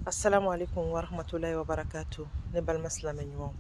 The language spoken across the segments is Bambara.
Assalamu alaikum wa rahmatullahi wa barakatuh. Ne balma silamɛ ɲumanw.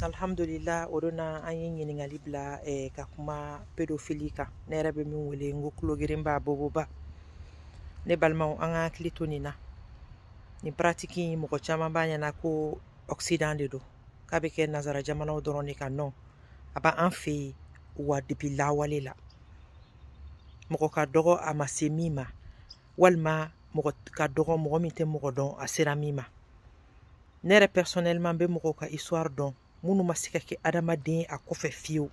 Alhamdulillah o don na an ye ɲininkali bila ka kuma pédophilie kan. Ne yɛrɛ bɛ min wele n ko tulogeren b'a boboba. Ne balimaw an ka hakili to nin na. Nin pratique in mɔgɔ caman b'a ɲɛna ko Occident de don. K'a bɛ kɛ nazara jamanaw dɔrɔn de kan non. A b'an fɛ yen wa depuis lawale la. Mɔgɔ ka dɔgɔ a ma se min ma walima mɔgɔ ka dɔgɔ mɔgɔ min tɛ mɔgɔ dɔn a sera min ma. Ne yɛrɛ personnellement bɛ mɔgɔw ka histoire dɔn minnu ma se ka kɛ adamaden a kɔfɛ fiyewu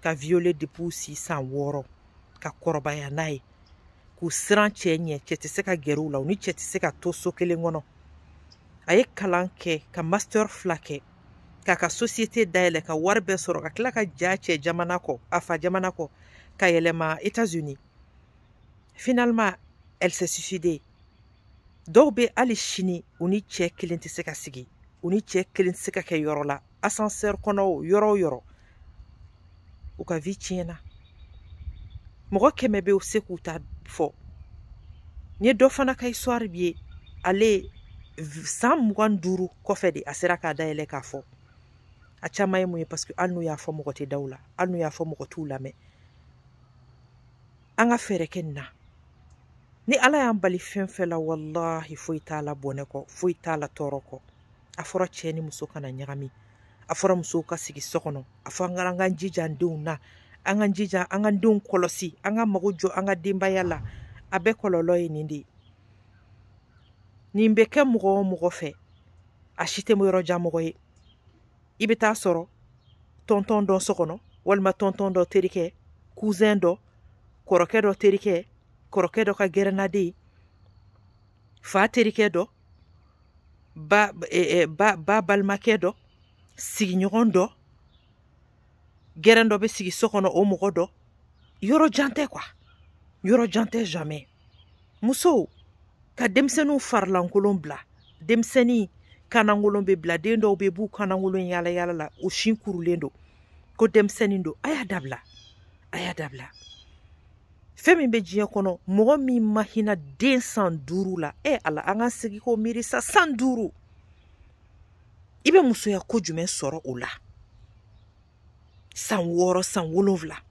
ka violer depuis si san 6 ka kɔrɔbaya n'a ye k'u siran cɛ ɲɛ cɛ tɛ se ka gɛrɛ u la u ni cɛ tɛ se ka to so kelen kɔnɔ. A ye kalan kɛ ka master 2 kɛ k'a ka société dayɛlɛ ka wari bɛɛ sɔrɔ ka tila ka ja cɛ jamana kɔ a fa jamana kɔ ka yɛlɛma États-Unis. Finalement elle s'est suicidée. Dɔw bɛ hali sini u ni cɛ kelen tɛ se ka sigi u ni cɛ kelen tɛ se ka kɛ yɔrɔ la ascenseur kɔnɔ o yɔrɔ o yɔrɔ u ka vie tiɲɛna. Mɔgɔ 100 bɛ u se k'u ta fɔ. N ye dɔ fana ka histoire bi ye ale san 25 kɔfɛ de a sera k'a dayɛlɛ k'a fɔ. A caman ye mun ye parce que hali n'u y'a fɔ mɔgɔ tɛ da u la hali n'u y'a fɔ mɔgɔ t'u lamɛn. An ka fɛɛrɛ kɛ nin na. Ni ala y'an bali fɛn fɛn la wallahi foyi t'a la bɔnɛ kɔ foyi t'a la tɔɔrɔ kɔ. A fɔra cɛ ni muso kana ɲagami. A fɔra musow ka sigi so kɔnɔ. A fɔ an ka jija an denw na. An ka jija an ka denw kɔlɔsi. An ka mago jɔ an ka denbaya la. A bɛɛ kɔlɔlɔ ye nin de ye. Nin bɛ kɛ mɔgɔ o mɔgɔ fɛ. A si tɛ yɔrɔjan mɔgɔ ye. I bɛ taa sɔrɔ tonton dɔ so kɔnɔ walima tonton dɔ terikɛ cousin dɔ kɔrɔkɛ dɔ terikɛ kɔrɔkɛ dɔ ka gɛrɛnaden fa terikɛ dɔ ba balimakɛ dɔ sigiɲɔgɔn dɔ gɛrɛn dɔ bɛ sigi so kɔnɔ o mɔgɔ dɔ yɔrɔ jan tɛ quoi yɔrɔ jan tɛ jamais. Musow ka denmisɛnninw farilankolon bila denmisɛnnin kanankolon bɛ bila den dɔw bɛ b'u kanankolon yala yala la u sin kurulen don ko denmisɛnnin don a y'a dabila a y'a dabila. Fɛn min bɛ diɲɛ kɔnɔ mɔgɔ min ma hinɛ den san 5 la ala an ka segi k'o miiri sa san 5 i bɛ musoya ko jumɛn sɔrɔ o la san 6 san 7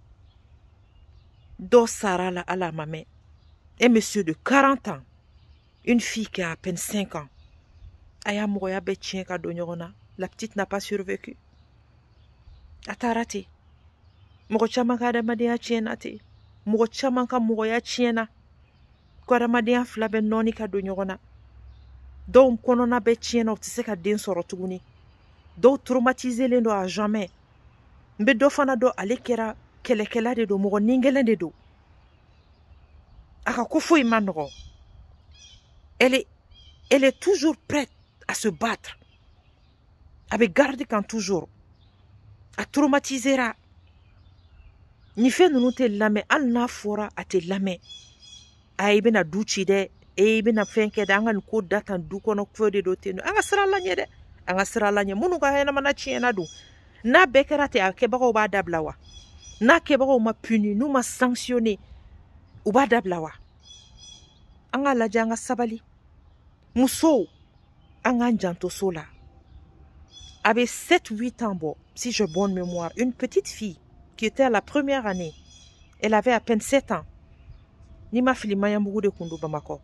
dɔ sara la ala ma mɛn un monsieur de 40 ans une fille qui a à peine 5 ans a y'a mɔgɔya bɛɛ tiɲɛ ka don ɲɔgɔn na la petite n'a pas survécu a taara ten mɔgɔ caman ka adamadenya tiɲɛna ten mɔgɔ caman ka mɔgɔya tiɲɛna ko adamadenya 2 bɛ nɔɔni ka don ɲɔgɔn na dɔw kɔnɔna bɛ tiɲɛna u tɛ se ka den sɔrɔ tuguni dɔw traumatiselen don à jamais. N bɛ dɔ fana dɔn ale kɛra kɛlɛkɛla de don mɔgɔ ningɛlɛn de don a ka ko foyi ma nɔgɔ. Elle est toujours prête à se battre. A bɛ garde kan toujours a traumatisera. Ni fɛn ninnu tɛ lamɛn hali n'a fɔra a tɛ lamɛn. A i bɛna du ci dɛ i bɛna fɛn kɛ dɛ an ka nin ko da tan du kɔnɔ ko de don ten an ka sira la ɲɛ dɛ an ka sira la ɲɛ minnu ka hɛnɛmana tiɲɛna don n'a bɛɛ kɛra ten a kɛbagaw b'a dabila wa n'a kɛbagaw ma puni n'u ma sanctionner u b'a dabila wa. An ka lajɛ an ka sabali musow an k'an janto so la. A bɛ 7-8 ans bɔ si j'ai bonne mémoire une petite fille qui était à la première année. Elle avait à peine 7 ans. Ni ma fili Maɲanbugu de kun don Bamakɔ.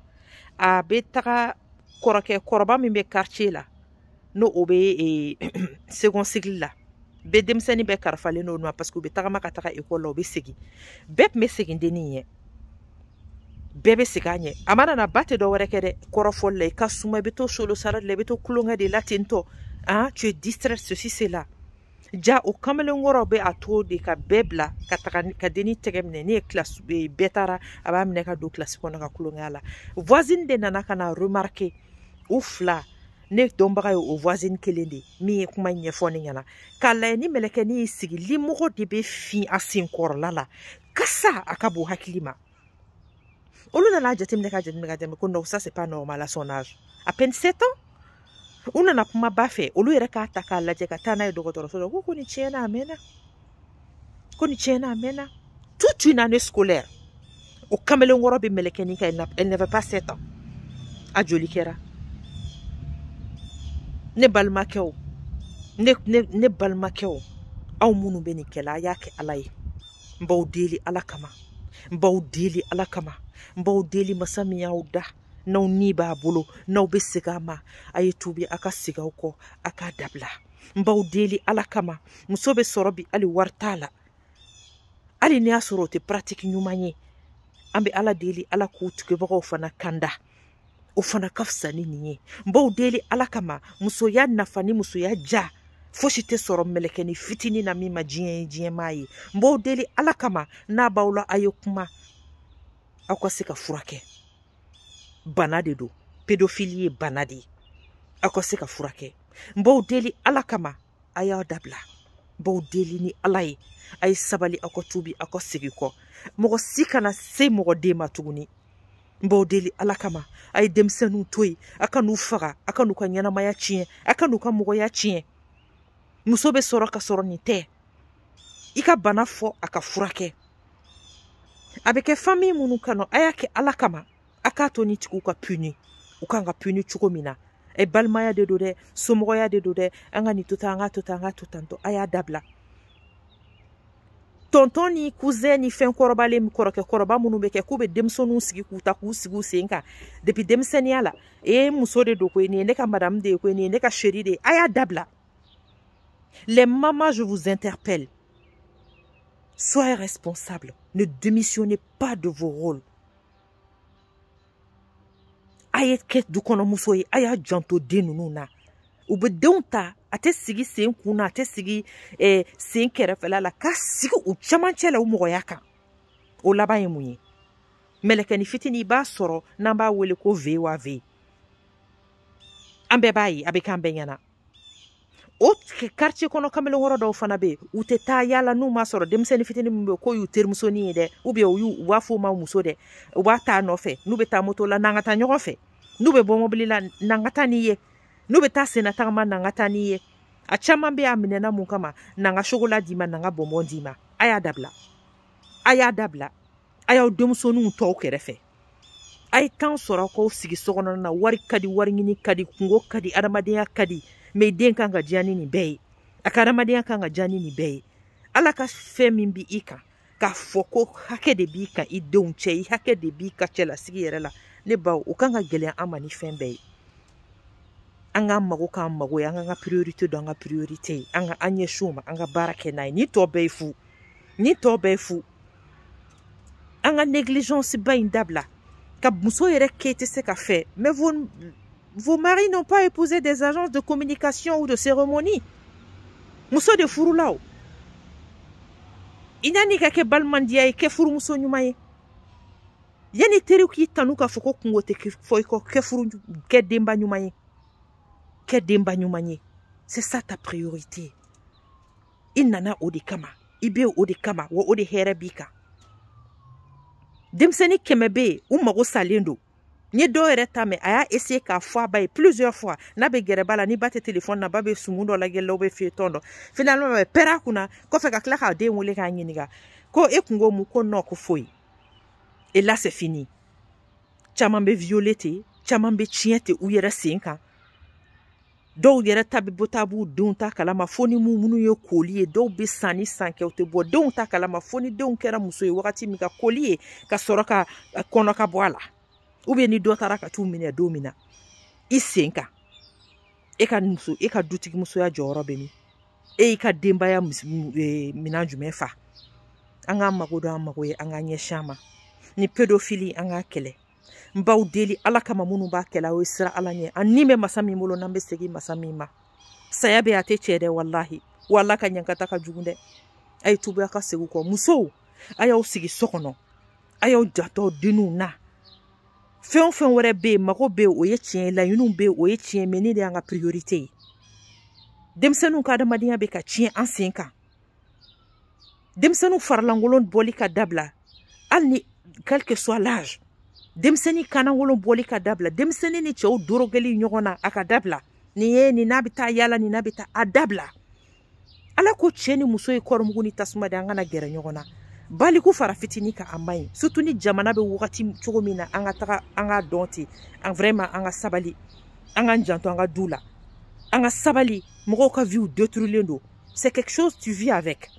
A bɛ taga kɔrɔba min bɛ quartier la n'o o bɛ second cycle la. Bɛɛ denmisɛnnin bɛɛ karifalen don o ma parce que u bɛ tagama ka taga école la u bɛ segin. Bɛɛ tun bɛ segin dennin ɲɛ. Bɛɛ bɛ segin a ɲɛ. A mana na ba tɛ dɔ wɛrɛ kɛ dɛ kɔrɔfɔli la i ka suma i bɛ to solo sara de la i bɛ to kulonkɛ de la ten tɔ. Tu es distrait ceci cela. Ja o kamalenkɔrɔ bɛ a to de ka bɛɛ bila ka taga ka dennin tɛgɛ minɛ ne ye classe bɛɛ taara a b'a minɛ ka don classe kɔnɔ ka kulonkɛ la. Voisine de nana ka na remarquer u 2 ne dɔnbaga ye o voisine kelen de min ye kuma ɲɛfɔ ne ɲɛna k'a lajɛ ni mɛlɛkɛnin y'i sigi limɔgɔ de bɛ fin a senkɔrɔla la kasa a ka bon hakili ma. Olu nana jateminɛ ka jateminɛ ko non ça c'est pas normal à son âge à peine 7 ans. U nana kuma ba fɛ olu yɛrɛ k'a ta k'a lajɛ ka taa n'a ye dɔgɔtɔrɔso la ko nin tiɲɛna a mɛnna ko nin tiɲɛna a mɛnna toute une année scolaire o kamalenkɔrɔ bɛ mɛlɛkɛnin kan elle n'avait pas 7 ans a joli kɛra ne balimakɛw ne balimakɛw aw minnu bɛ nin kɛla a y'a kɛ Ala ye n b'aw deli Ala kama n b'aw deli Ala kama n b'aw deli masa min y'aw da n'aw ni b'a bolo n'aw bɛ segin a ma a ye tubi a ka segin aw kɔ a k'a dabila n b'aw deli Ala kama muso bɛ sɔrɔ bi hali wari t'a la hali ni y'a sɔrɔ o tɛ pratique ɲuman ye an bɛ Ala deli Ala k'u tigɛbagaw fana kanda o fana ka fisa ni nin ye n b'aw deli Ala kama musoya nafa ni musoya ja fosi tɛ sɔrɔ mɛlɛkɛni fitinin na min ma diɲɛ ye diɲɛmaa ye n b'aw deli Ala kama n'a b'aw la a ye kuma aw ka se ka furakɛ bana de don pédophilie ye bana de ye aw ka se ka furakɛ n b'aw deli Ala kama a y'aw dabila n b'aw deli ni Ala ye a ye sabali aw ka tubi aw ka segin kɔ mɔgɔ si kana se mɔgɔ den ma tuguni n b'aw deli Ala kama a ye denmisɛnninw to yen a ka n'u faga a ka n'u ka ɲɛnamaya tiɲɛ a ka n'u ka mɔgɔya tiɲɛ muso bɛ sɔrɔ ka sɔrɔ nin tɛ i ka bana fɔ a ka furakɛ a bɛ kɛ famille minnu kɔnɔ a y'a kɛ Ala kama a k'a to ni tigiw ka puni u kan ka puni cogo min na balimaya de don dɛ somɔgɔya de don dɛ an ka nin to tan an ka to tan an ka to tan tɔ a y'a dabila tonton ni cousin ni fɛn kɔrɔbalen kɔrɔkɛ kɔrɔba minnu bɛ kɛ k'u bɛ denmisɛnninw sigi k'u ta k'u sigi u sen kan depuis denmisɛnniya la muso de don koyi nin ye ne ka madame de ye koyi nin ye ne ka chérie de ye a y'a dabila les mamans je vous interpelle soyez responsables ne démissionnez pas de vos rôles a ye kɛ du kɔnɔ muso ye a y'a janto den ninnu na u bɛ denw ta a tɛ sigi sen kun na a tɛ sigi sen kɛrɛfɛla la k'a sigi u camancɛ la u mɔgɔya kan o laban ye mun ye mɛlɛkɛni fitinin i b'a sɔrɔ n'an b'a wele ko VOAV an bɛɛ b'a ye a bɛ k'an bɛɛ ɲɛna o quartier kɔnɔ kamalen wɔɔrɔ dɔw fana bɛ yen u tɛ taa yala n'u m'a sɔrɔ denmisɛnnin fitinin min bɛ yen k'o y'u terimusonin ye dɛ ou bien u b'a fɔ o ma muso dɛ u b'a taa nɔfɛ n'u bɛ taa moto la n'an ka taa ɲɔgɔn fɛ n'u bɛ bɔ mobili la n'an ka taa n'i ye n'u bɛ taa senna tagama n'an ka taa n'i ye a caman bɛ yen a minɛna mun kama n'an ka chocolat d'i ma n'an ka bonbon d'i ma a y'a dabila a y'a dabila a y'aw denmusoninw tɔw kɛrɛfɛ a ye temps sɔrɔ k'aw sigi sokɔnɔna na wari ka di wari ɲini ka di kungo ka di adamadenya ka di mais den kan ka diya ni nin bɛɛ ye a ka adamadenya kan ka diya ni nin bɛɛ ye Ala ka fɛn min bi i kan k'a fɔ ko hakɛ de b'i kan i denw cɛ i hakɛ de b'i ka cɛlasigi yɛrɛ la ne baw o kan ka gɛlɛya an ma ni fɛn bɛɛ ye an k'an mago k'an mago ye an k'an ka priorité dɔn an ka priorité ye an ka an ɲɛsin o ma an ka baara kɛ n'a ye ni tɔ bɛɛ ye fu ni tɔ bɛɛ ye fu an ka négligence ba in dabila ka muso yɛrɛ kɛ tɛ se ka fɛ mais vos maris n'ont pas épousé des agences de communication ou de cérémonie muso de furula o i ɲani ka kɛ balimandiya ye kɛ furumuso ɲuman ye yanni teriw k'i tanu k'a fɔ ko kungo tɛ fɔ i kɔ kɛ denba ɲuman ye kɛ denba ɲuman ye c'est ça ta priorité i nana o de kama i bɛ o de kama wa o de hɛrɛ b'i kan denmisɛnnin 100 bɛ yen u mago salen don n ye dɔw yɛrɛ ta mɛn a y'a essayer k'a fɔ a ba ye plusieurs fois n'a bɛ gɛrɛ ba la ni ba tɛ téléphone na ba bɛ sumun dɔ lajɛ la u bɛ feuilleton dɔ finalement a bɛ pɛrɛn a kunna kɔfɛ ka tila k'a den wele k'a ɲininka ko e kun ko mun ko non ko foyi et là c'est fini caman bɛ violer ten caman bɛ tiɲɛ ten u yɛrɛ sen kan dɔw yɛrɛ ta bɛ bɔ taa b'u denw ta kalama fo ni minnu ye koli ye dɔw bɛ san ni san kɛ u tɛ bɔ denw ta kalama fo ni denw kɛra muso ye wagati min ka koli ye ka sɔrɔ ka kɔnɔ ka bɔ a la ou bien ni dɔ taara ka t'u minɛ don min na i sen kan e ka dutigi musoya jɔyɔrɔ bɛ min e y'i ka denbaya minan jumɛn fa an k'an mago don an mago ye an k'an ɲɛsin a ma ni pédophilie an k'a kɛlɛ n b'aw deli Ala kama minnu b'a kɛlɛ o ye sira Ala ɲɛ a ni bɛ masa min bolo n'an bɛ segin masa min ma saya bɛ a tɛ cɛ dɛ walahi wa Ala ka ɲankata ka jugu dɛ a ye tubi a ka segin kɔ musow a y'aw sigi so kɔnɔ a y'aw jatɔ denninw na fɛn o fɛn wɛrɛ bɛ yen mago bɛ yen o ye tiɲɛ ye laɲiniw bɛ yen o ye tiɲɛ ye mais ne de y'an ka priorité ye denmisɛnninw ka adamadenya bɛ ka tiɲɛ an sen kan denmisɛnninw faralankolon bɔli ka dabila hali ni quel que soit l'âge denmisɛnnin kanankolon bɔli ka dabila denmisɛnnin ni cɛw dorogeli ɲɔgɔn na a ka dabila nin ye nin n'a bɛ taa yala nin n'a bɛ taa a dabila Ala ko cɛ ni muso ye kɔrɔmugu ni tasuma de an kana gɛrɛ ɲɔgɔn na baliku fara fitinin ka a man ɲi surtout ni jamana bɛ wagati cogo min na an ka taga an ka dɔn ten vraiment an ka sabali an k'an janto an ka du la Anga sabali, moko ka vie détruire. C'est quelque chose tu vis avec.